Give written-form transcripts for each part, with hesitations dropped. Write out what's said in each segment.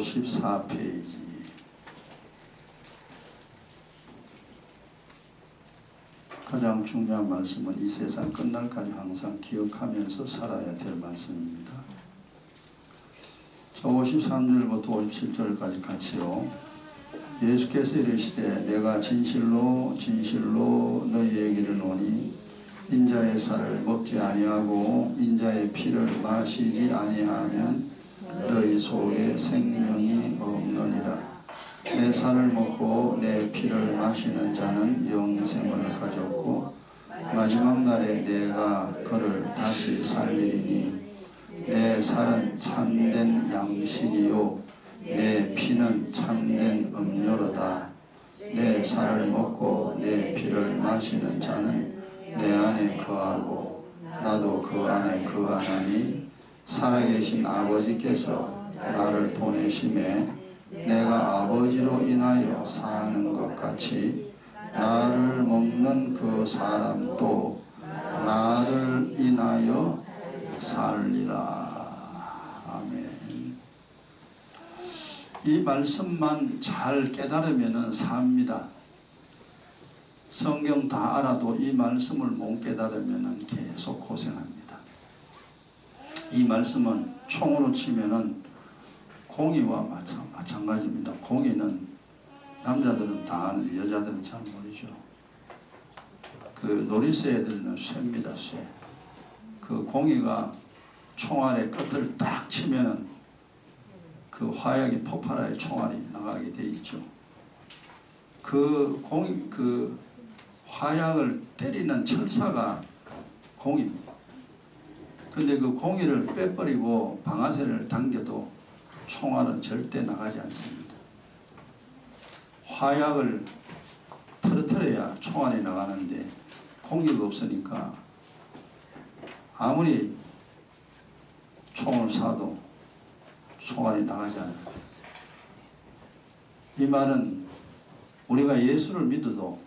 54페이지. 가장 중요한 말씀은 이 세상 끝날까지 항상 기억하면서 살아야 될 말씀입니다. 53절부터 57절까지 같이요. 예수께서 이르시되 내가 진실로 진실로 너희에게 이르노니 인자의 살을 먹지 아니하고 인자의 피를 마시지 아니하면 너희 속에 생명이 없느니라. 내 살을 먹고 내 피를 마시는 자는 영생을 가졌고 마지막 날에 내가 그를 다시 살리리니 내 살은 참된 양식이요 내 피는 참된 음료로다. 내 살을 먹고 내 피를 마시는 자는 내 안에 거하고 나도 그 안에 거하나니 살아계신 아버지께서 나를 보내심에 내가 아버지로 인하여 사는 것 같이 나를 먹는 그 사람도 나를 인하여 살리라. 아멘. 이 말씀만 잘 깨달으면 삽니다. 성경 다 알아도 이 말씀을 못 깨달으면 계속 고생합니다. 이 말씀은 총으로 치면은 공이와 마찬가지입니다. 공이는 남자들은 다 아는데 여자들은 잘 모르죠. 그 놀이새 애들은 쇠입니다. 쇠. 그 공이가 총알의 끝을 딱 치면은 그 화약이 폭발하여 총알이 나가게 돼 있죠. 그 화약을 때리는 철사가 공입니다. 근데 그 공이를 빼버리고 방아쇠를 당겨도 총알은 절대 나가지 않습니다. 화약을 터뜨려야 총알이 나가는데 공기가 없으니까 아무리 총을 쏴도 총알이 나가지 않아요. 이 말은 우리가 예수를 믿어도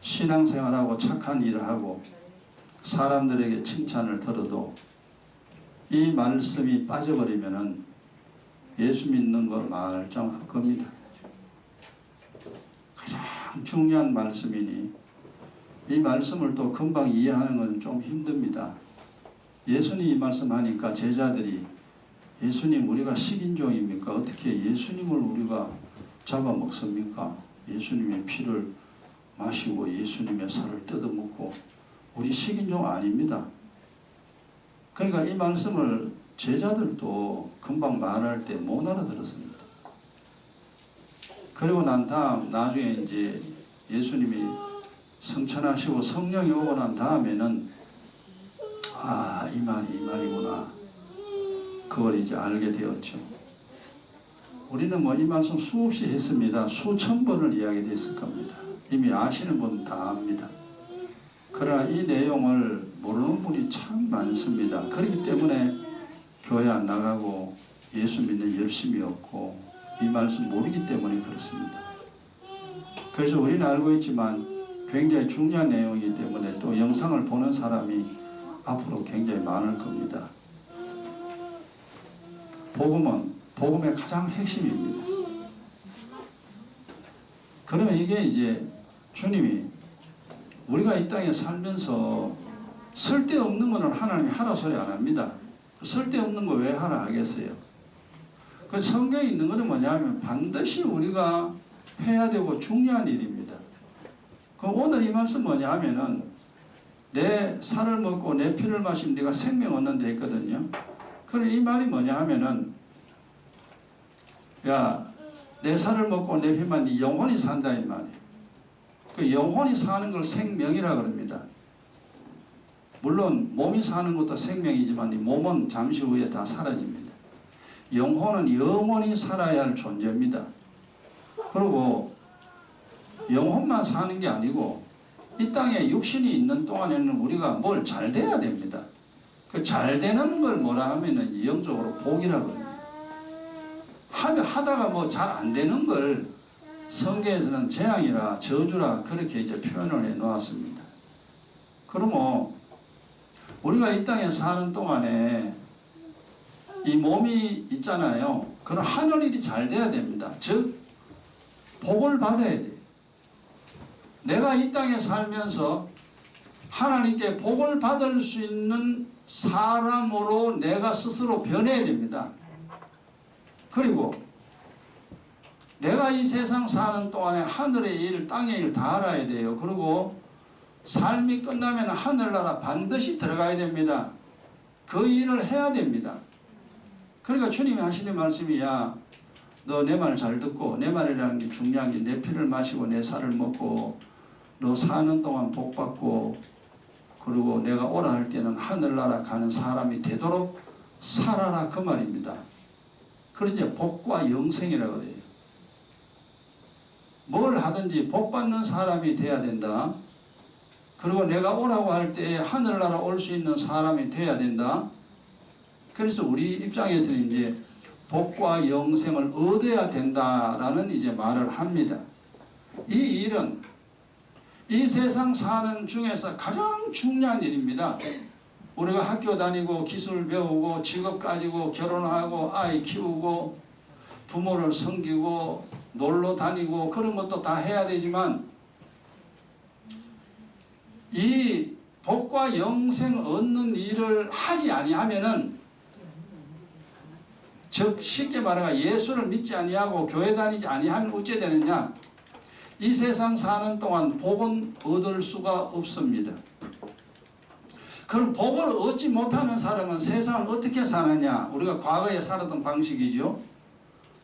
신앙생활하고 착한 일을 하고 사람들에게 칭찬을 들어도 이 말씀이 빠져버리면은 예수 믿는 거 말짱할 겁니다. 가장 중요한 말씀이니 이 말씀을 또 금방 이해하는 것은 좀 힘듭니다. 예수님 이 말씀 하니까 제자들이 예수님 우리가 식인종입니까? 어떻게 예수님을 우리가 잡아먹습니까? 예수님의 피를 마시고 예수님의 살을 뜯어먹고 우리 식인종 아닙니다. 그러니까 이 말씀을 제자들도 금방 말할 때 못 알아들었습니다. 그리고 난 다음 나중에 이제 예수님이 성천하시고 성령이 오고 난 다음에는 아, 이 말이구나. 그걸 이제 알게 되었죠. 우리는 뭐 이 말씀 수없이 했습니다. 수천 번을 이야기했을 겁니다. 이미 아시는 분은 다 압니다. 그러나 이 내용을 모르는 분이 참 많습니다. 그렇기 때문에 교회 안 나가고 예수 믿는 열심이 없고 이 말씀 모르기 때문에 그렇습니다. 그래서 우리는 알고 있지만 굉장히 중요한 내용이기 때문에 또 영상을 보는 사람이 앞으로 굉장히 많을 겁니다. 복음은 복음의 가장 핵심입니다. 그러면 이게 이제 주님이 우리가 이 땅에 살면서 쓸데없는 거는 하나님이 하라 소리 안 합니다. 쓸데없는 거 왜 하라 하겠어요? 그 성경에 있는 거는 뭐냐면 반드시 우리가 해야 되고 중요한 일입니다. 그 오늘 이 말씀 뭐냐 하면은 내 살을 먹고 내 피를 마시면 네가 생명 얻는 데 있거든요. 그럼 이 말이 뭐냐 하면은 야, 내 살을 먹고 내 피만 네 영혼이 산다 이 말이에요. 그 영혼이 사는 걸 생명이라 그럽니다. 물론 몸이 사는 것도 생명이지만 이 몸은 잠시 후에 다 사라집니다. 영혼은 영원히 살아야 할 존재입니다. 그리고 영혼만 사는 게 아니고 이 땅에 육신이 있는 동안에는 우리가 뭘 잘 돼야 됩니다. 그 잘 되는 걸 뭐라 하면은 영적으로 복이라고 합니다. 하다가 뭐 잘 안 되는 걸 성경에서는 재앙이라 저주라 그렇게 이제 표현을 해 놓았습니다. 그러면 우리가 이 땅에 사는 동안에 이 몸이 있잖아요. 그런 하늘일이 잘 돼야 됩니다. 즉 복을 받아야 돼요. 내가 이 땅에 살면서 하나님께 복을 받을 수 있는 사람으로 내가 스스로 변해야 됩니다. 그리고 내가 이 세상 사는 동안에 하늘의 일, 땅의 일 다 알아야 돼요. 그리고 삶이 끝나면 하늘나라 반드시 들어가야 됩니다. 그 일을 해야 됩니다. 그러니까 주님이 하시는 말씀이, 야, 너 내 말 잘 듣고, 내 말이라는 게 중요한 게 내 피를 마시고 내 살을 먹고 너 사는 동안 복 받고, 그리고 내가 오라 할 때는 하늘나라 가는 사람이 되도록 살아라, 그 말입니다. 그래서 이제 복과 영생이라고 해요. 뭘 하든지 복 받는 사람이 돼야 된다. 그리고 내가 오라고 할 때 하늘나라 올 수 있는 사람이 돼야 된다. 그래서 우리 입장에서는 이제 복과 영생을 얻어야 된다라는 이제 말을 합니다. 이 일은 이 세상 사는 중에서 가장 중요한 일입니다. 우리가 학교 다니고 기술 배우고 직업 가지고 결혼하고 아이 키우고 부모를 섬기고 놀러 다니고 그런 것도 다 해야 되지만, 이 복과 영생 얻는 일을 하지 아니하면은, 즉 쉽게 말하면 예수를 믿지 아니하고 교회 다니지 아니하면 어찌 되느냐, 이 세상 사는 동안 복은 얻을 수가 없습니다. 그럼 복을 얻지 못하는 사람은 세상을 어떻게 사느냐? 우리가 과거에 살았던 방식이죠.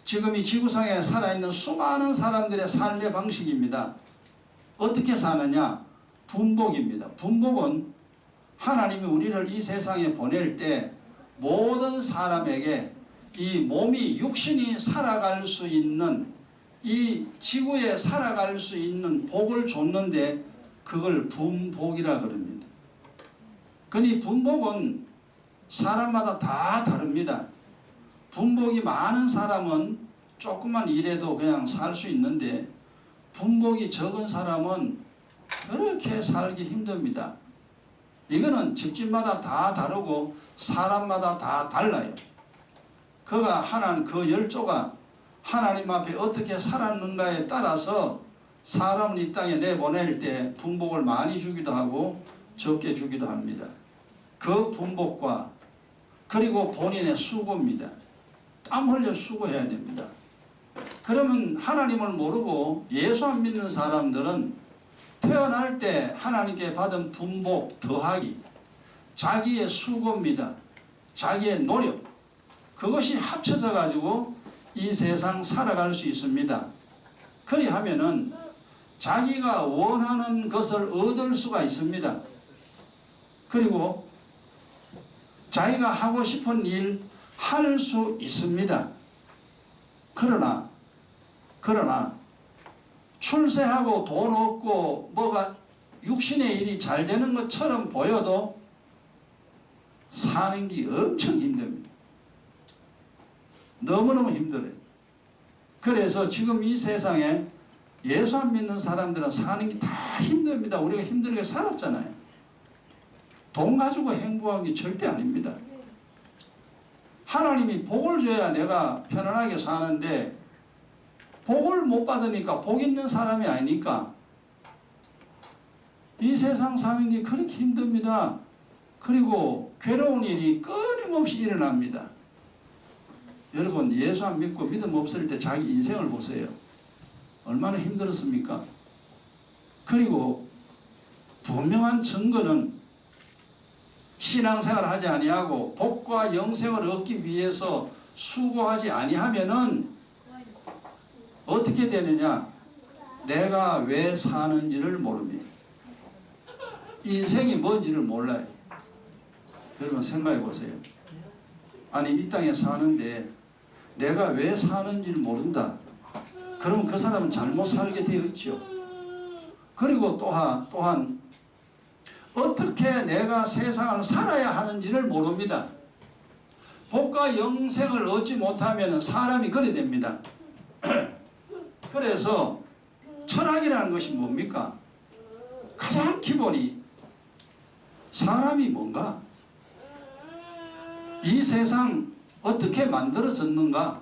지금 이 지구상에 살아있는 수많은 사람들의 삶의 방식입니다. 어떻게 사느냐? 분복입니다. 분복은 하나님이 우리를 이 세상에 보낼 때 모든 사람에게 이 몸이 육신이 살아갈 수 있는, 이 지구에 살아갈 수 있는 복을 줬는데 그걸 분복이라 그럽니다. 근데 분복은 사람마다 다 다릅니다. 분복이 많은 사람은 조금만 일해도 그냥 살 수 있는데, 분복이 적은 사람은 그렇게 살기 힘듭니다. 이거는 집집마다 다 다르고 사람마다 다 달라요. 그가 하나님, 그 열조가 하나님 앞에 어떻게 살았는가에 따라서 사람을 이 땅에 내보낼 때 분복을 많이 주기도 하고 적게 주기도 합니다. 그 분복과 그리고 본인의 수고입니다. 땀 흘려 수고해야 됩니다. 그러면 하나님을 모르고 예수 안 믿는 사람들은 태어날 때 하나님께 받은 분복 더하기, 자기의 수고입니다. 자기의 노력, 그것이 합쳐져 가지고 이 세상 살아갈 수 있습니다. 그리하면은 자기가 원하는 것을 얻을 수가 있습니다. 그리고 자기가 하고 싶은 일 할 수 있습니다. 그러나 출세하고 돈 얻고 뭐가 육신의 일이 잘 되는 것처럼 보여도 사는 게 엄청 힘듭니다. 너무너무 힘들어요. 그래서 지금 이 세상에 예수 안 믿는 사람들은 사는 게 다 힘듭니다. 우리가 힘들게 살았잖아요. 돈 가지고 행복한 게 절대 아닙니다. 하나님이 복을 줘야 내가 편안하게 사는데, 복을 못 받으니까 복 있는 사람이 아니니까 이 세상 사는 게 그렇게 힘듭니다. 그리고 괴로운 일이 끊임없이 일어납니다. 여러분, 예수 안 믿고 믿음 없을 때 자기 인생을 보세요. 얼마나 힘들었습니까? 그리고 분명한 증거는 신앙생활을 하지 아니하고 복과 영생을 얻기 위해서 수고하지 아니하면은 어떻게 되느냐? 내가 왜 사는지를 모릅니다. 인생이 뭔지를 몰라요. 여러분 생각해 보세요. 아니 이 땅에 사는데 내가 왜 사는지를 모른다. 그러면 그 사람은 잘못 살게 되어 있죠. 그리고 또한 어떻게 내가 세상을 살아야 하는지를 모릅니다. 복과 영생을 얻지 못하면 사람이 그래 됩니다. 그래서 철학이라는 것이 뭡니까? 가장 기본이 사람이 뭔가? 이 세상 어떻게 만들어졌는가,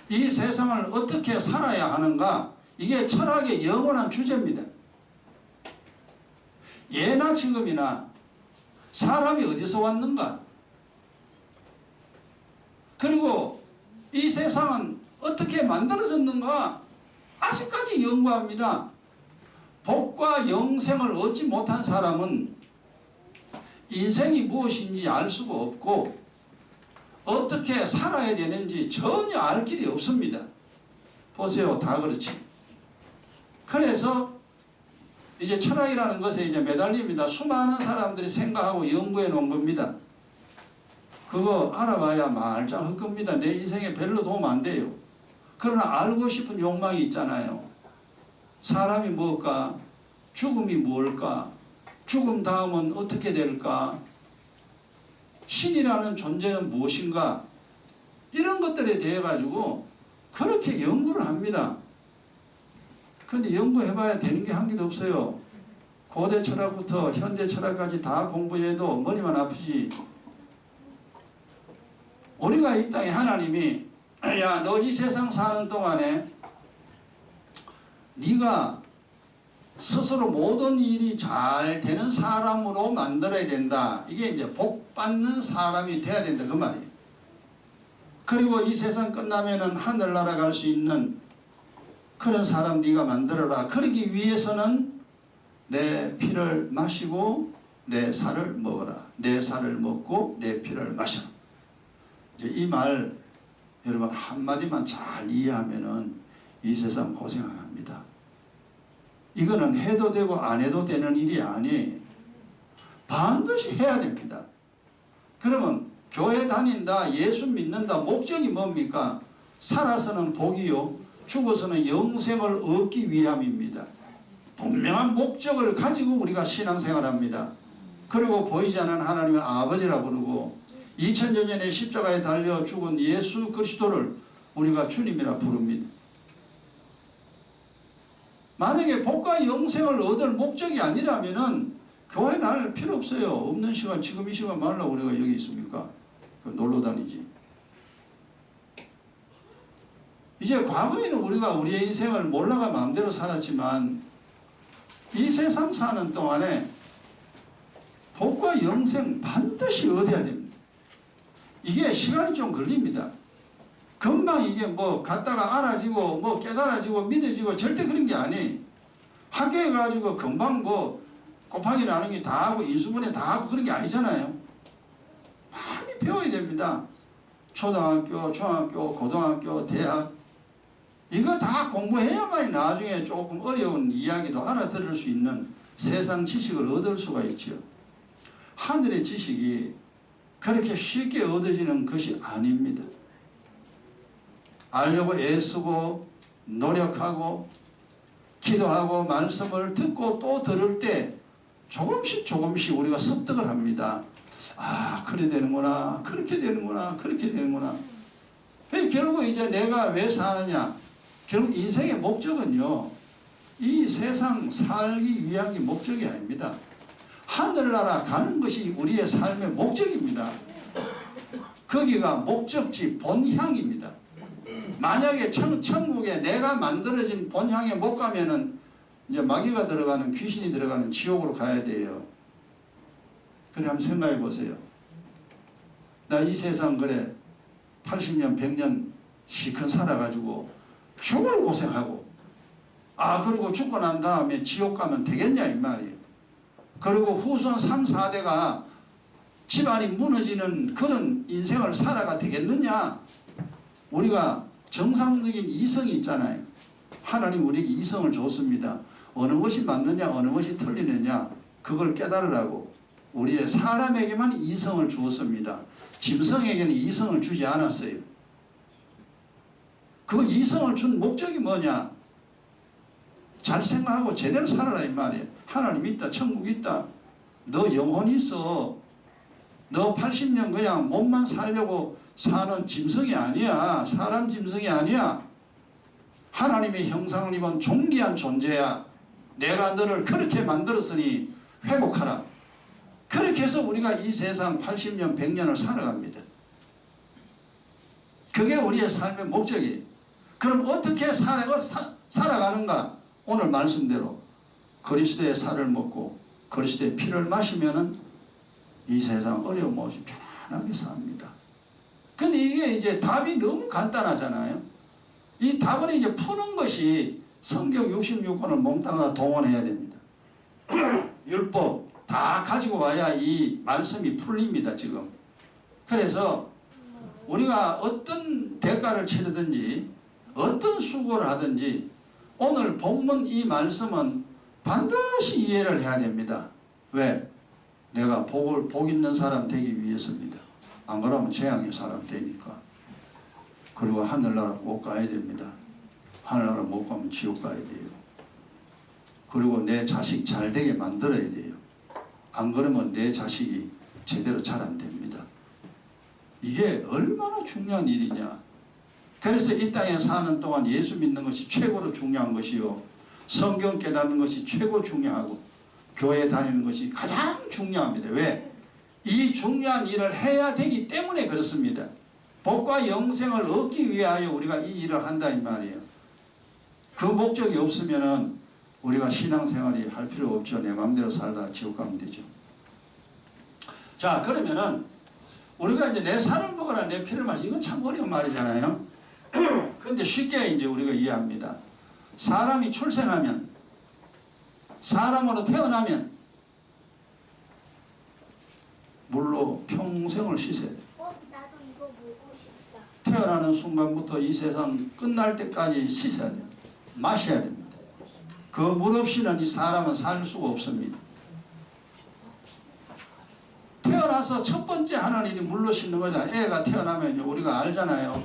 이 세상을 어떻게 살아야 하는가, 이게 철학의 영원한 주제입니다. 예나 지금이나 사람이 어디서 왔는가, 그리고 이 세상은 어떻게 만들어졌는가 아직까지 연구합니다. 복과 영생을 얻지 못한 사람은 인생이 무엇인지 알 수가 없고 어떻게 살아야 되는지 전혀 알 길이 없습니다. 보세요. 다 그렇지. 그래서 이제 철학이라는 것에 이제 매달립니다. 수많은 사람들이 생각하고 연구해 놓은 겁니다. 그거 알아봐야 말짱 헛겁니다. 내 인생에 별로 도움 안 돼요. 그러나 알고 싶은 욕망이 있잖아요. 사람이 뭘까? 죽음이 뭘까? 죽음 다음은 어떻게 될까? 신이라는 존재는 무엇인가? 이런 것들에 대해 가지고 그렇게 연구를 합니다. 근데 연구해봐야 되는 게 한 개도 없어요. 고대 철학부터 현대 철학까지 다 공부해도 머리만 아프지. 우리가 이 땅에 하나님이 야, 너 이 세상 사는 동안에 네가 스스로 모든 일이 잘 되는 사람으로 만들어야 된다. 이게 이제 복 받는 사람이 돼야 된다 그 말이에요. 그리고 이 세상 끝나면은 하늘나라 갈 수 있는 그런 사람 네가 만들어라. 그러기 위해서는 내 피를 마시고 내 살을 먹어라. 내 살을 먹고 내 피를 마셔라. 이제 이 말 여러분 한마디만 잘 이해하면은 이 세상 고생 안 합니다. 이거는 해도 되고 안 해도 되는 일이 아니에요. 반드시 해야 됩니다. 그러면 교회 다닌다, 예수 믿는다, 목적이 뭡니까? 살아서는 복이요, 죽어서는 영생을 얻기 위함입니다. 분명한 목적을 가지고 우리가 신앙생활합니다. 그리고 보이지 않는 하나님을 아버지라 부르고 2000여 년에 십자가에 달려 죽은 예수 그리스도를 우리가 주님이라 부릅니다. 만약에 복과 영생을 얻을 목적이 아니라면은 교회 나갈 필요 없어요. 없는 시간, 지금 이 시간 말라 우리가 여기 있습니까? 놀러 다니지. 이제 과거에는 우리가 우리의 인생을 몰라가 마음대로 살았지만 이 세상 사는 동안에 복과 영생 반드시 얻어야 됩니다. 이게 시간이 좀 걸립니다. 금방 이게 뭐 갔다가 알아지고 뭐 깨달아지고 믿어지고 절대 그런 게 아니에요. 학교에 가지고 금방 뭐 곱하기 나누기 다 하고 인수분해 다 하고 그런 게 아니잖아요. 많이 배워야 됩니다. 초등학교, 중학교, 고등학교, 대학 이거 다 공부해야만 나중에 조금 어려운 이야기도 알아들을 수 있는 세상 지식을 얻을 수가 있죠. 하늘의 지식이 그렇게 쉽게 얻어지는 것이 아닙니다. 알려고 애쓰고 노력하고 기도하고 말씀을 듣고 또 들을 때 조금씩 우리가 습득을 합니다. 아, 그래 되는구나, 그렇게 되는구나, 그렇게 되는구나. 결국 이제 내가 왜 사느냐, 결국 인생의 목적은요, 이 세상 살기 위한 게 목적이 아닙니다. 하늘나라 가는 것이 우리의 삶의 목적입니다. 거기가 목적지 본향입니다. 만약에 천국에 내가 만들어진 본향에 못 가면은 이제 마귀가 들어가는, 귀신이 들어가는 지옥으로 가야 돼요. 그래 한번 생각해 보세요. 나 이 세상 그래 80년 100년 시큰 살아가지고 죽을 고생하고 그리고 죽고 난 다음에 지옥 가면 되겠냐 이 말이에요. 그리고 후손 3, 4대가 집안이 무너지는 그런 인생을 살아가 되겠느냐. 우리가 정상적인 이성이 있잖아요. 하나님 우리에게 이성을 줬습니다. 어느 것이 맞느냐 어느 것이 틀리느냐 그걸 깨달으라고 우리의 사람에게만 이성을 주었습니다. 짐승에게는 이성을 주지 않았어요. 그 이성을 준 목적이 뭐냐? 잘 생각하고 제대로 살아라 이 말이에요. 하나님 있다, 천국 있다, 너 영혼 있어. 너 80년 그냥 몸만 살려고 사는 짐승이 아니야. 사람 짐승이 아니야. 하나님의 형상을 입은 존귀한 존재야. 내가 너를 그렇게 만들었으니 회복하라. 그렇게 해서 우리가 이 세상 80년 100년을 살아갑니다. 그게 우리의 삶의 목적이에요. 그럼 어떻게 살아가는가? 오늘 말씀대로 그리스도의 살을 먹고 그리스도의 피를 마시면은 이 세상 어려움 없이 편안하게 삽니다. 근데 이게 이제 답이 너무 간단하잖아요. 이 답을 이제 푸는 것이 성경 66권을 몽땅 동원해야 됩니다. 율법 다 가지고 와야 이 말씀이 풀립니다, 지금. 그래서 우리가 어떤 대가를 치르든지 어떤 수고를 하든지 오늘 본문 이 말씀은 반드시 이해를 해야 됩니다. 왜? 내가 복 있는 사람 되기 위해서입니다. 안 그러면 재앙의 사람 되니까. 그리고 하늘나라 꼭 가야 됩니다. 하늘나라 못 가면 지옥 가야 돼요. 그리고 내 자식 잘 되게 만들어야 돼요. 안 그러면 내 자식이 제대로 잘 안 됩니다. 이게 얼마나 중요한 일이냐. 그래서 이 땅에 사는 동안 예수 믿는 것이 최고로 중요한 것이요, 성경 깨닫는 것이 최고 중요하고 교회 다니는 것이 가장 중요합니다. 왜? 이 중요한 일을 해야 되기 때문에 그렇습니다. 복과 영생을 얻기 위하여 우리가 이 일을 한다 이 말이에요. 그 목적이 없으면은 우리가 신앙생활이 할 필요 없죠. 내 마음대로 살다 지옥 가면 되죠. 자, 그러면은 우리가 이제 내 살을 먹어라 내 피를 마시라, 이건 참 어려운 말이잖아요. 그런데 쉽게 이제 우리가 이해합니다. 사람이 출생하면, 사람으로 태어나면 물로 평생을 씻어야 돼. 나도 이거 먹고 싶다. 태어나는 순간부터 이 세상 끝날 때까지 씻어야 돼요. 마셔야 됩니다. 그 물 없이는 이 사람은 살 수가 없습니다. 태어나서 첫 번째 하는 일이 물로 씻는 거잖아요. 애가 태어나면 우리가 알잖아요.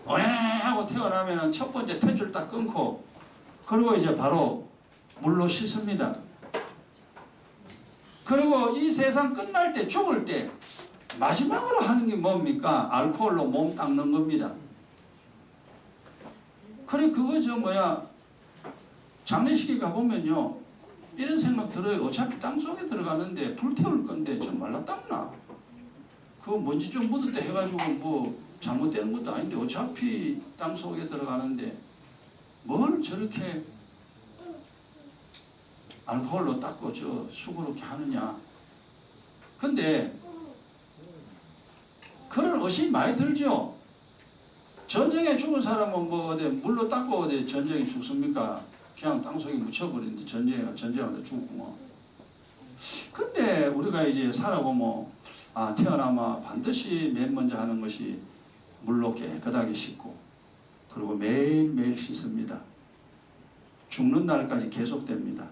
왜 하고 태어나면 첫 번째 탯줄 딱 끊고 그리고 이제 바로 물로 씻습니다. 그리고 이 세상 끝날 때, 죽을 때 마지막으로 하는 게 뭡니까? 알코올로 몸 닦는 겁니다. 그래, 그거 장례식에 가보면요, 이런 생각 들어요. 어차피 땅속에 들어가는데 불 태울 건데 좀 말라 닦나? 그거 먼지 좀 묻을 때 해가지고 뭐 잘못되는 것도 아닌데 어차피 땅속에 들어가는데 뭘 저렇게 알코올로 닦고 저 수그럽게 하느냐. 근데 그런 의심이 많이 들죠. 전쟁에 죽은 사람은 뭐 어디 물로 닦고 어디 전쟁에 죽습니까? 그냥 땅속에 묻혀버리는데 전쟁하다 죽고. 근데 우리가 이제 살아보면 태어나면 반드시 맨 먼저 하는 것이 물로 깨끗하게 씻고 그리고 매일매일 씻습니다. 죽는 날까지 계속됩니다.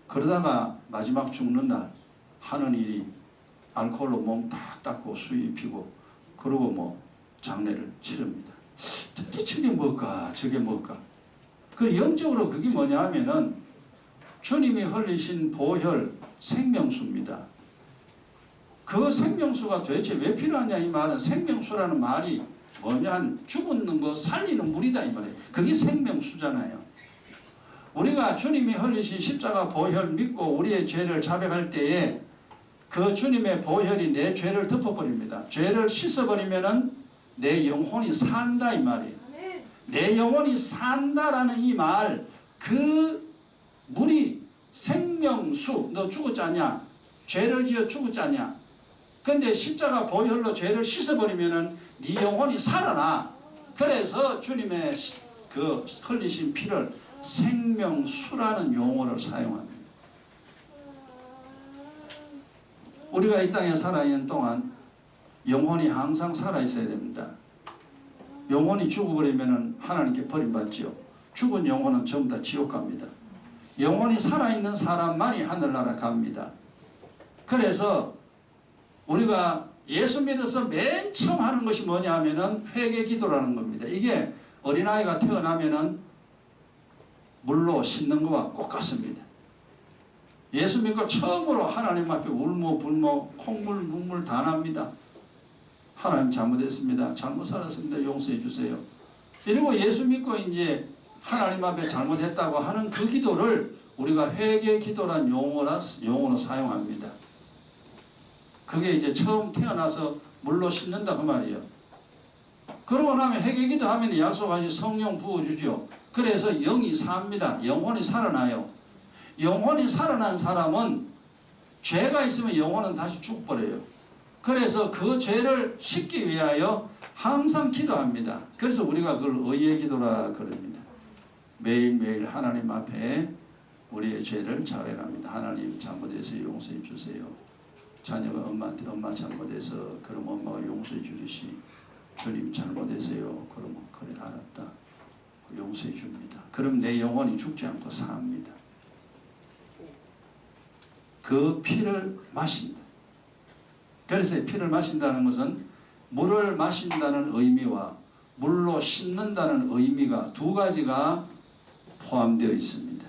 그러다가 마지막 죽는 날 하는 일이 알코올로 몸 탁 닦고 수의 입히고 그러고 장례를 치릅니다. 도대체 저게 뭘까? 저게 뭘까? 그 영적으로 그게 뭐냐 하면은 주님이 흘리신 보혈 생명수입니다. 그 생명수가 도대체 왜 필요하냐 이 말은, 생명수라는 말이 뭐냐, 죽은 거 살리는 물이다 이 말이에요. 그게 생명수잖아요. 우리가 주님이 흘리신 십자가 보혈 믿고 우리의 죄를 자백할 때에 그 주님의 보혈이 내 죄를 덮어버립니다. 죄를 씻어버리면은 내 영혼이 산다 이 말이에요. 내 영혼이 산다라는 이 말, 그 물이 생명수, 너 죽었지 않냐? 죄를 지어 죽었지 않냐? 근데 십자가 보혈로 죄를 씻어버리면은 네 영혼이 살아나. 그래서 주님의 그 흘리신 피를 생명수라는 용어를 사용합니다. 우리가 이 땅에 살아있는 동안 영혼이 항상 살아있어야 됩니다. 영혼이 죽어버리면 하나님께 버림받지요. 죽은 영혼은 전부 다 지옥 갑니다. 영혼이 살아있는 사람만이 하늘나라 갑니다. 그래서 우리가 예수 믿어서 맨 처음 하는 것이 뭐냐 하면은 회개 기도라는 겁니다. 이게 어린아이가 태어나면은 물로 씻는 것과 똑같습니다. 예수 믿고 처음으로 하나님 앞에 울모 불모 콩물 눈물 다 납니다. 하나님 잘못했습니다. 잘못 살았습니다. 용서해 주세요. 그리고 예수 믿고 이제 하나님 앞에 잘못했다고 하는 그 기도를 우리가 회개 기도란 용어로 사용합니다. 그게 이제 처음 태어나서 물로 씻는다 그 말이에요. 그러고 나면 회개기도 하면 약속하신 성령 부어주죠. 그래서 영이 삽니다. 영혼이 살아나요. 영혼이 살아난 사람은 죄가 있으면 영혼은 다시 죽어버려요. 그래서 그 죄를 씻기 위하여 항상 기도합니다. 그래서 우리가 그걸 의의 기도라 그럽니다. 매일매일 하나님 앞에 우리의 죄를 자백합니다. 하나님 잘못해서 용서해 주세요. 자녀가 엄마한테 엄마 잘못해서 그럼 엄마가 용서해 주듯이 주님 잘못해서요. 그러면 그래 알았다. 용서해 줍니다. 그럼 내 영혼이 죽지 않고 삽니다. 그 피를 마신다. 그래서 피를 마신다는 것은 물을 마신다는 의미와 물로 씻는다는 의미가 두 가지가 포함되어 있습니다.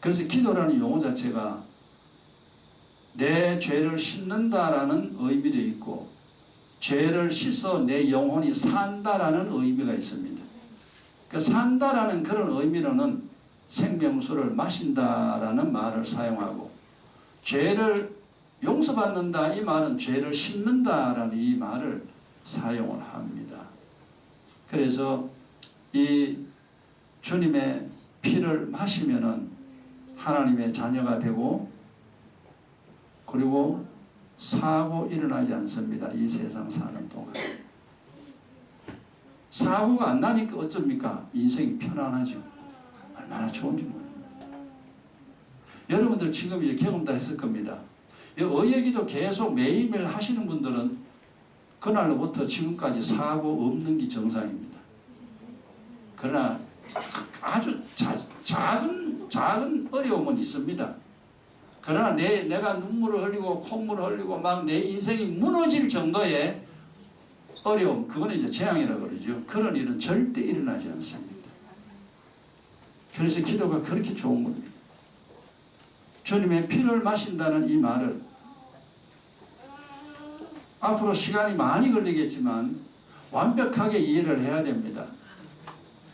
그래서 기도라는 용어 자체가 내 죄를 씻는다라는 의미도 있고 죄를 씻어 내 영혼이 산다라는 의미가 있습니다. 그 산다라는 그런 의미로는 생명수를 마신다라는 말을 사용하고 죄를 용서받는다 이 말은 죄를 씻는다라는 이 말을 사용을 합니다. 그래서 이 주님의 피를 마시면은 하나님의 자녀가 되고 그리고 사고 일어나지 않습니다. 이 세상 사는 동안. 사고가 안 나니까 어쩝니까? 인생이 편안하죠. 얼마나 좋은지 모릅니다. 여러분들 지금 이제 경험 다 했을 겁니다. 의예기도 계속 매일매일 하시는 분들은 그날로부터 지금까지 사고 없는 게 정상입니다. 그러나 아주 작은 어려움은 있습니다. 그러나 내가 눈물을 흘리고 콧물을 흘리고 막 내 인생이 무너질 정도의 어려움, 그거는 이제 재앙이라고 그러죠. 그런 일은 절대 일어나지 않습니다. 그래서 기도가 그렇게 좋은 겁니다. 주님의 피를 마신다는 이 말을 앞으로 시간이 많이 걸리겠지만 완벽하게 이해를 해야 됩니다.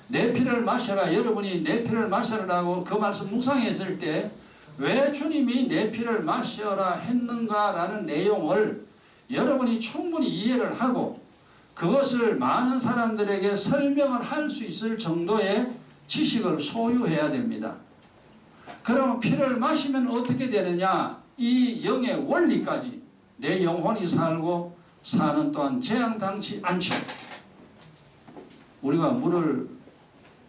내 피를 마셔라. 여러분이 내 피를 마셔라라고 그 말씀 묵상했을 때 왜 주님이 내 피를 마셔라 했는가라는 내용을 여러분이 충분히 이해를 하고 그것을 많은 사람들에게 설명을 할 수 있을 정도의 지식을 소유해야 됩니다. 그러면 피를 마시면 어떻게 되느냐? 이 영의 원리까지 내 영혼이 살고 사는 동안 재앙당치 않죠. 우리가 물을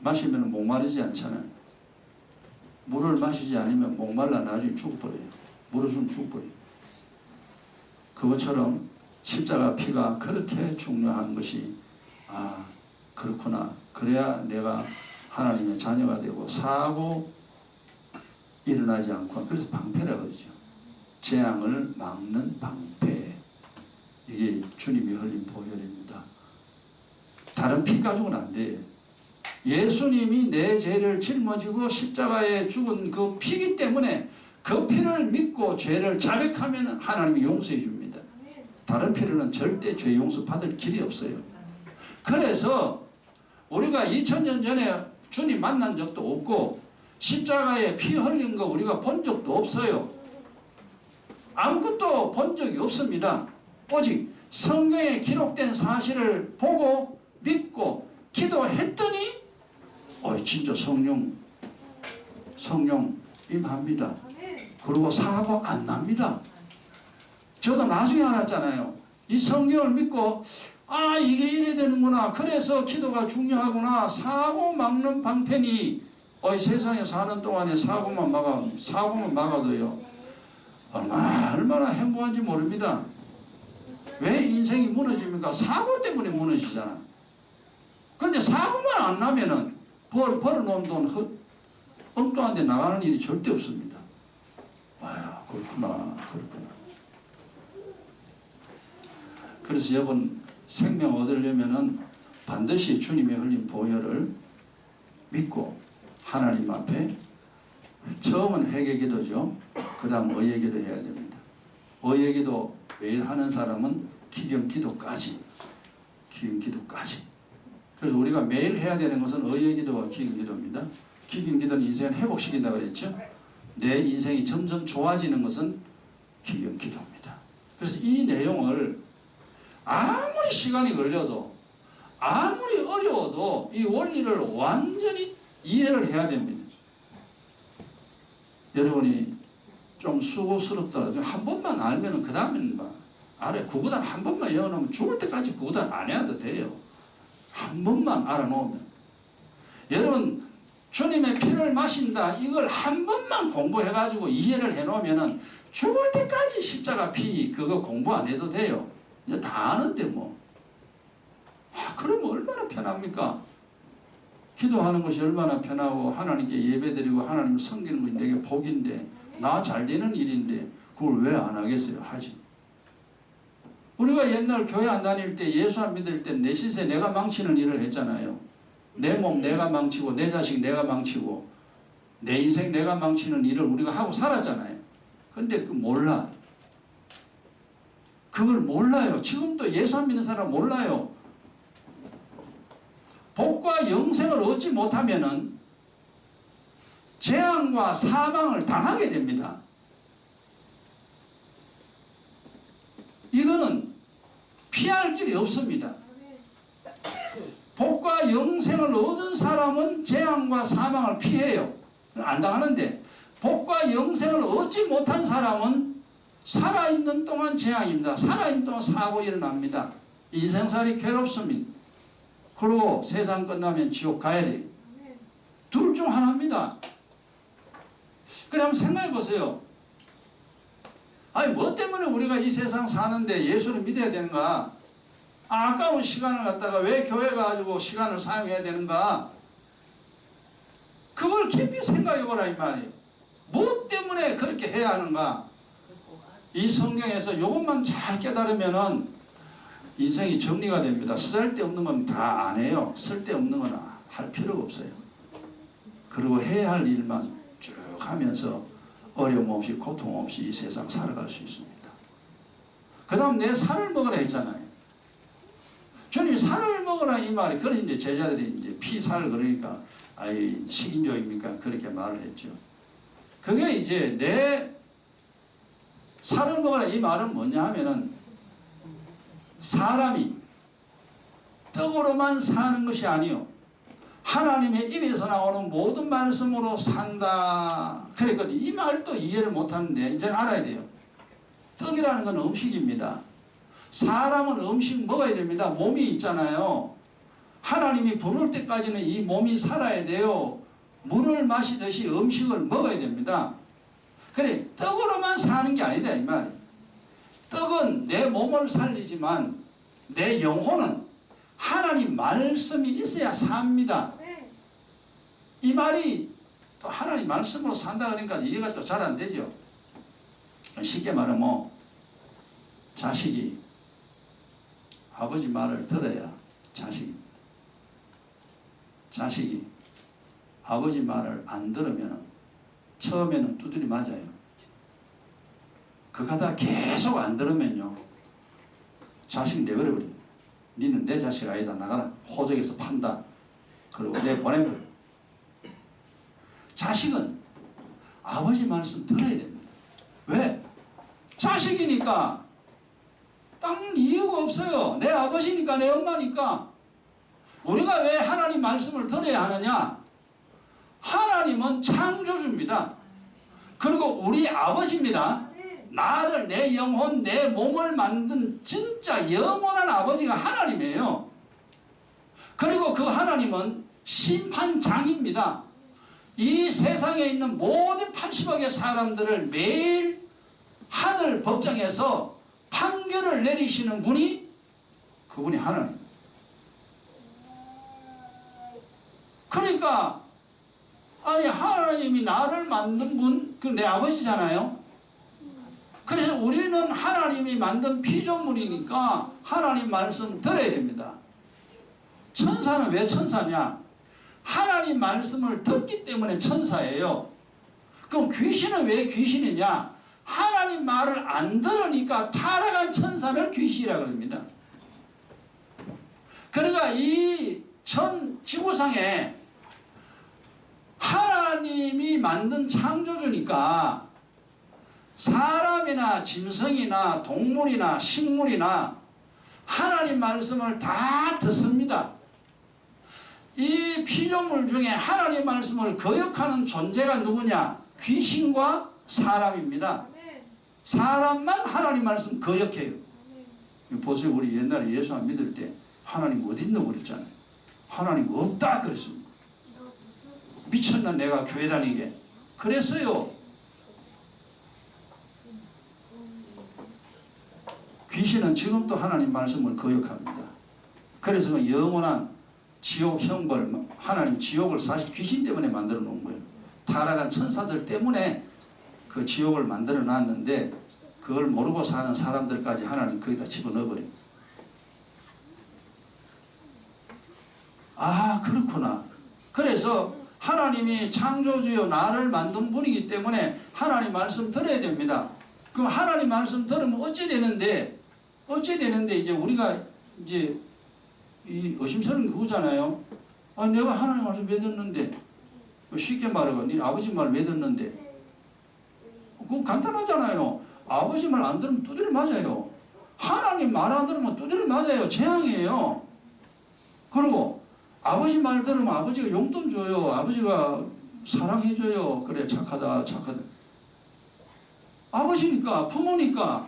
마시면 목마르지 않잖아요. 물을 마시지 않으면 목말라 나중에 죽어버려요. 물을 좀 죽어버려요. 그것처럼 십자가 피가 그렇게 중요한 것이 그렇구나. 그래야 내가 하나님의 자녀가 되고 사고 일어나지 않고 그래서 방패라고 그러죠. 재앙을 막는 방패. 이게 주님이 흘린 보혈입니다. 다른 피 가지고는 안 돼요. 예수님이 내 죄를 짊어지고 십자가에 죽은 그 피기 때문에 그 피를 믿고 죄를 자백하면 하나님이 용서해 줍니다. 다른 피로는 절대 죄 용서 받을 길이 없어요. 그래서 우리가 2000년 전에 주님 만난 적도 없고 십자가에 피 흘린 거 우리가 본 적도 없어요. 아무것도 본 적이 없습니다. 오직 성경에 기록된 사실을 보고 믿고 기도했더니 진짜 성령 임합니다. 그리고 사고 안 납니다. 저도 나중에 알았잖아요. 이 성경을 믿고 이게 이래 되는구나. 그래서 기도가 중요하구나. 사고 막는 방편이 세상에 사는 동안에 사고만 막아도요 얼마나 행복한지 모릅니다. 왜 인생이 무너집니까? 사고 때문에 무너지잖아. 근데 사고만 안 나면은 벌어놓은 돈 엉뚱한 데 나가는 일이 절대 없습니다. 그렇구나. 그래서 여러분 생명 얻으려면은 반드시 주님의 흘린 보혈을 믿고 하나님 앞에 처음은 회개기도죠. 그 다음 의예기도 해야 됩니다. 의예기도 매일 하는 사람은 기경기도까지. 그래서 우리가 매일 해야 되는 것은 의예기도와 기경기도입니다. 기경기도는 인생을 회복시킨다고 그랬죠. 내 인생이 점점 좋아지는 것은 기경기도입니다. 그래서 이 내용을 아무리 시간이 걸려도 아무리 어려워도 이 원리를 완전히 이해를 해야 됩니다. 여러분이 좀 수고스럽더라도 한 번만 알면은 그 다음에는 알아요. 구구단 한 번만 외워놓으면 죽을 때까지 구구단 안 해도 돼요. 한 번만 알아놓으면. 여러분, 주님의 피를 마신다, 이걸 한 번만 공부해가지고 이해를 해놓으면은 죽을 때까지 십자가 피 그거 공부 안 해도 돼요. 이제 다 아는데 뭐. 그러면 얼마나 편합니까? 기도하는 것이 얼마나 편하고 하나님께 예배드리고 하나님 섬기는 것이 내게 복인데, 나 잘 되는 일인데 그걸 왜 안 하겠어요? 하지. 우리가 옛날 교회 안 다닐 때, 예수 안 믿을 때 내 신세 내가 망치는 일을 했잖아요. 내 몸 내가 망치고 내 자식 내가 망치고 내 인생 내가 망치는 일을 우리가 하고 살았잖아요. 근데 그 몰라. 그걸 몰라요. 지금도 예수 안 믿는 사람 몰라요. 복과 영생을 얻지 못하면은 재앙과 사망을 당하게 됩니다. 이거는 피할 길이 없습니다. 복과 영생을 얻은 사람은 재앙과 사망을 피해요. 안 당하는데, 복과 영생을 얻지 못한 사람은 살아있는 동안 재앙입니다. 살아있는 동안 사고 일어납니다. 인생살이 괴롭습니다. 그리고 세상 끝나면 지옥 가야 돼요. 둘 중 하나입니다. 그래 한번 생각해 보세요. 아니 뭐 때문에 우리가 이 세상 사는데 예수를 믿어야 되는가? 아까운 시간을 갖다가 왜 교회 가지고 시간을 사용해야 되는가? 그걸 깊이 생각해 보라 이 말이에요. 뭐 때문에 그렇게 해야 하는가? 이 성경에서 이것만 잘 깨달으면은 인생이 정리가 됩니다. 쓸데없는 건 다 안 해요. 쓸데없는 건 할 필요가 없어요. 그리고 해야 할 일만 쭉 하면서 어려움 없이 고통 없이 이 세상 살아갈 수 있습니다. 그 다음 내 살을 먹으라 했잖아요. 주님이 살을 먹으라 이 말이, 그래서 이제 제자들이 이제 피살 그러니까 아이 식인종입니까? 그렇게 말을 했죠. 그게 이제 내 살을 먹으라 이 말은 뭐냐 하면은 사람이 떡으로만 사는 것이 아니요 하나님의 입에서 나오는 모든 말씀으로 산다. 그러니까 이 말도 이해를 못하는데 이제는 알아야 돼요. 떡이라는 건 음식입니다. 사람은 음식 먹어야 됩니다. 몸이 있잖아요. 하나님이 부를 때까지는 이 몸이 살아야 돼요. 물을 마시듯이 음식을 먹어야 됩니다. 그래 떡으로만 사는 게 아니다 이 말이에요. 떡은 내 몸을 살리지만 내 영혼은 하나님 말씀이 있어야 삽니다. 이 말이 또 하나님 말씀으로 산다 그러니까 이해가 또 잘 안 되죠. 쉽게 말하면 자식이 아버지 말을 들어야 자식이 아버지 말을 안 들으면 처음에는 두드리 맞아요. 그가다 계속 안 들으면요 자식 내버려버려. 니는 내 자식 아니다. 나가라. 호적에서 판다. 그리고 내 보내버려. 자식은 아버지 말씀 들어야 됩니다. 왜? 자식이니까 딴 이유가 없어요. 내 아버지니까 내 엄마니까. 우리가 왜 하나님 말씀을 들어야 하느냐? 하나님은 창조주입니다. 그리고 우리 아버지입니다. 나를, 내 영혼, 내 몸을 만든 진짜 영원한 아버지가 하나님이에요. 그리고 그 하나님은 심판장입니다. 이 세상에 있는 모든 80억의 사람들을 매일 하늘 법정에서 판결을 내리시는 분이 그분이 하나님. 그러니까 아니 하나님이 나를 만든 분, 그 내 아버지잖아요. 그래서 우리는 하나님이 만든 피조물이니까 하나님 말씀 들어야 됩니다. 천사는 왜 천사냐? 하나님 말씀을 듣기 때문에 천사예요. 그럼 귀신은 왜 귀신이냐? 하나님 말을 안 들으니까 타락한 천사를 귀신이라고 합니다. 그러니까 이 전 지구상에 하나님이 만든 창조주니까 사람이나 짐승이나 동물이나 식물이나 하나님 말씀을 다 듣습니다. 이 피조물 중에 하나님 말씀을 거역하는 존재가 누구냐? 귀신과 사람입니다. 사람만 하나님 말씀 거역해요. 보세요. 우리 옛날에 예수 안 믿을 때 하나님 어디 있노 그랬잖아요. 하나님 없다 그랬습니다. 미쳤나 내가 교회 다니게. 그랬어요. 귀신은 지금도 하나님 말씀을 거역합니다. 그래서 그 영원한 지옥 형벌, 하나님 지옥을 사실 귀신 때문에 만들어 놓은 거예요. 타락한 천사들 때문에 그 지옥을 만들어 놨는데 그걸 모르고 사는 사람들까지 하나님 거기다 집어넣어버려요. 아, 그렇구나. 그래서 하나님이 창조주요 나를 만든 분이기 때문에 하나님 말씀 들어야 됩니다. 그럼 하나님 말씀 들으면 어찌 되는데 이제 우리가 이제 이 의심스러운 그거잖아요. 아, 내가 하나님 말씀 왜 듣는데? 쉽게 말하고 네 아버지 말 왜 듣는데? 그거 간단하잖아요. 아버지 말 안 들으면 두드려 맞아요. 하나님 말 안 들으면 두드려 맞아요. 재앙이에요. 그리고 아버지 말 들으면 아버지가 용돈 줘요. 아버지가 사랑해줘요. 그래 착하다. 아버지니까 부모니까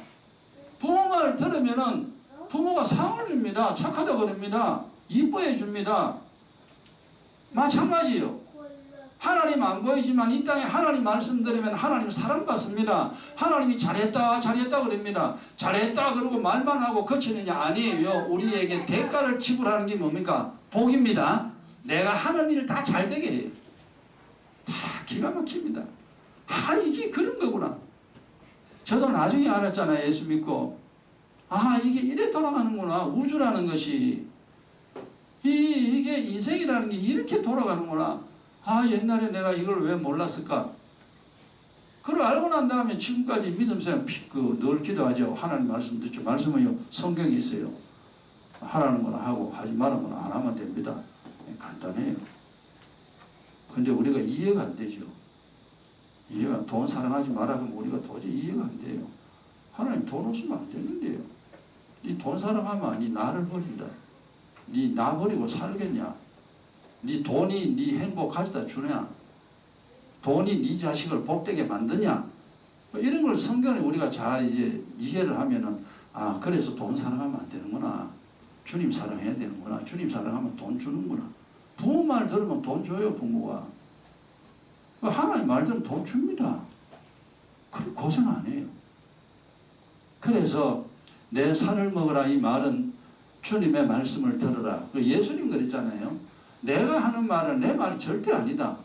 부모 말 들으면은 부모가 상을 줍니다. 착하다 그럽니다. 이뻐해 줍니다. 마찬가지예요. 하나님 안 보이지만 이 땅에 하나님 말씀 들으면 하나님 사랑받습니다. 하나님이 잘했다 그럽니다. 잘했다 그러고 말만 하고 거치느냐? 아니에요. 우리에게 대가를 지불하는 게 뭡니까? 복입니다. 내가 하는 일 다 잘되게 해요. 다 기가 막힙니다. 아, 이게 그런 거구나. 저도 나중에 알았잖아요. 예수 믿고. 아, 이게 이래 돌아가는구나. 우주라는 것이. 이게 인생이라는 게 이렇게 돌아가는구나. 아, 옛날에 내가 이걸 왜 몰랐을까? 그걸 알고 난 다음에 지금까지 믿음생활 늘 기도하죠. 하나님 말씀 듣죠. 말씀은요, 성경에 있어요. 하라는 거나 하고 하지 말라는 거나 안 하면 됩니다. 간단해요. 근데 우리가 이해가 안 되죠. 돈 사랑하지 마라 그러면 우리가 도저히 이해가 안 돼요. 하나님 돈 없으면 안 되는데요. 네 돈 사랑하면 네 나를 버린다. 네 나 버리고 살겠냐? 네 돈이 네 행복 가져다 주냐? 돈이 네 자식을 복되게 만드냐? 이런 걸 성경에 우리가 잘 이제 이해를 하면은, 아, 그래서 돈 사랑하면 안 되는구나. 주님 사랑해야 되는구나. 주님 사랑하면 돈 주는구나. 부모 말 들으면 돈 줘요, 부모가. 하나님 말 들으면 돈 줍니다. 그럼 고생 안 해요. 그래서 내 살을 먹으라 이 말은 주님의 말씀을 들으라. 예수님 그랬잖아요. 내가 하는 말은 내 말이 절대 아니다.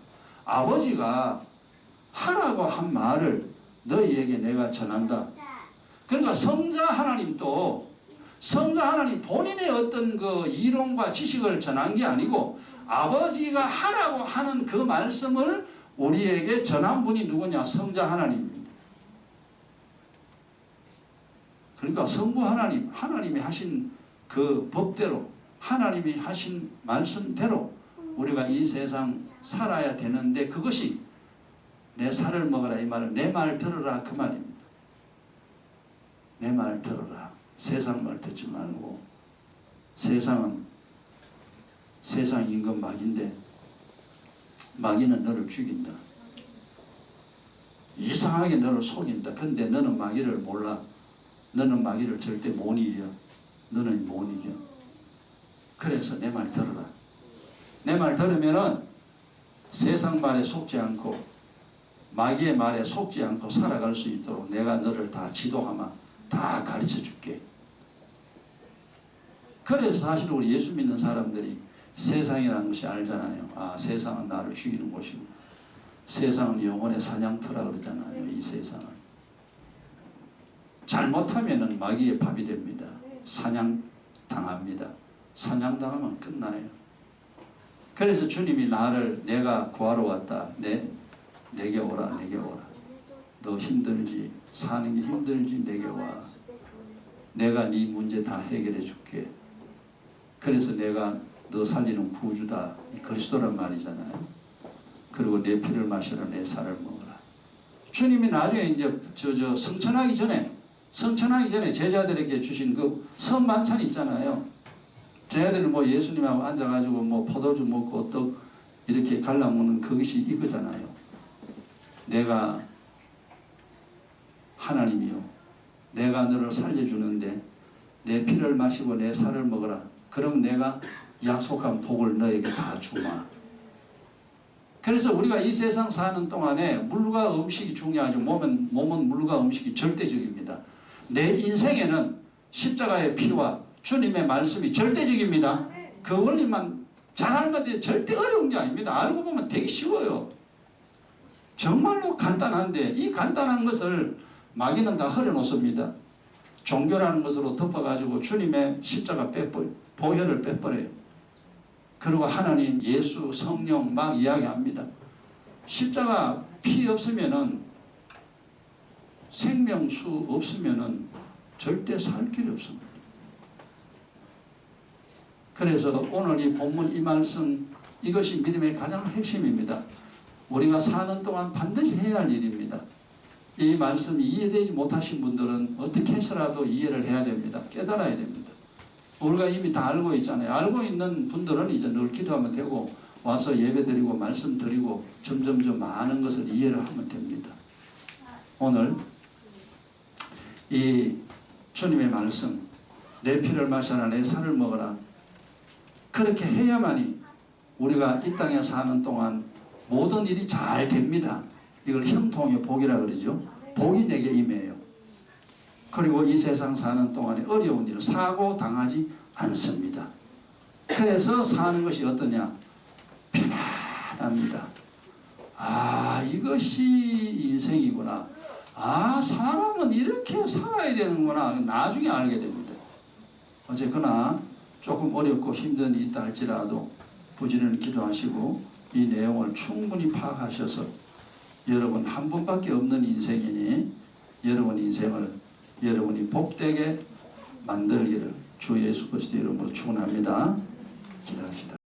아버지가 하라고 한 말을 너희에게 내가 전한다. 그러니까 성자 하나님도 성자 하나님 본인의 어떤 그 이론과 지식을 전한 게 아니고 아버지가 하라고 하는 그 말씀을 우리에게 전한 분이 누구냐? 성자 하나님입니다. 그러니까 성부 하나님, 하나님이 하신 그 법대로, 하나님이 하신 말씀대로 우리가 이 세상 살아야 되는데, 그것이 내 살을 먹으라 이 말은 내 말 들으라 그 말입니다. 내 말 들으라. 세상 말 듣지 말고. 세상은 세상 임금 마귀인데 마귀는 너를 죽인다. 이상하게 너를 속인다. 근데 너는 마귀를 몰라. 너는 마귀를 절대 못 이겨. 너는 못 이겨. 그래서 내 말 들어라. 내 말 들으면은 세상 말에 속지 않고 마귀의 말에 속지 않고 살아갈 수 있도록 내가 너를 다 지도하마. 다 가르쳐 줄게. 그래서 사실 우리 예수 믿는 사람들이 세상이라는 것이 알잖아요. 아, 세상은 나를 죽이는 곳이고 세상은 영혼의 사냥터라 그러잖아요. 이 세상은 잘못하면은 마귀의 밥이 됩니다. 사냥당합니다. 사냥당하면 끝나요. 그래서 주님이 나를 내가 구하러 왔다. 내게 오라. 내게 오라. 너 힘들지? 사는 게 힘들지? 내게 와. 내가 네 문제 다 해결해 줄게. 그래서 내가 너 살리는 구주다. 이 그리스도란 말이잖아요. 그리고 내 피를 마시라. 내 살을 먹어라. 주님이 나중에 이제 성천하기 전에 성천하기 전에 제자들에게 주신 그 선반찬 있잖아요. 제자들은 뭐 예수님하고 앉아가지고 뭐 포도주 먹고 떡 이렇게 갈라먹는 그것이 이거잖아요. 내가 하나님이요, 내가 너를 살려주는데 내 피를 마시고 내 살을 먹어라. 그럼 내가 약속한 복을 너에게 다 주마. 그래서 우리가 이 세상 사는 동안에 물과 음식이 중요하죠. 몸은 물과 음식이 절대적입니다. 내 인생에는 십자가의 피와 주님의 말씀이 절대적입니다. 그 원리만 잘 알면 돼요. 절대 어려운 게 아닙니다. 알고 보면 되게 쉬워요. 정말로 간단한데 이 간단한 것을 마귀는 다 흐려놓습니다. 종교라는 것으로 덮어가지고 주님의 십자가 보혈을 빼버려요. 그리고 하나님, 예수, 성령 막 이야기합니다. 십자가 피 없으면은, 생명수 없으면은 절대 살 길이 없습니다. 그래서 오늘 이 본문 이 말씀, 이것이 믿음의 가장 핵심입니다. 우리가 사는 동안 반드시 해야 할 일입니다. 이 말씀이 이해되지 못하신 분들은 어떻게 해서라도 이해를 해야 됩니다. 깨달아야 됩니다. 우리가 이미 다 알고 있잖아요. 알고 있는 분들은 이제 늘 기도하면 되고 와서 예배드리고 말씀드리고 점점점 많은 것을 이해를 하면 됩니다. 오늘 이 주님의 말씀, 내 피를 마셔라 내 살을 먹어라, 그렇게 해야만이 우리가 이 땅에 사는 동안 모든 일이 잘 됩니다. 이걸 형통의 복이라 그러죠. 복이 내게 임해요. 그리고 이 세상 사는 동안에 어려운 일을 사고 당하지 않습니다. 그래서 사는 것이 어떠냐? 편안합니다. 아, 이것이 인생이구나. 아, 사람은 이렇게 살아야 되는구나. 나중에 알게 됩니다. 어쨌거나 조금 어렵고 힘든 일이 있다 할지라도 부지런히 기도하시고 이 내용을 충분히 파악하셔서 여러분 한 번밖에 없는 인생이니 여러분 인생을 여러분이 복되게 만들기를 주 예수 그리스도 이름으로 축원합니다. 기도합시다.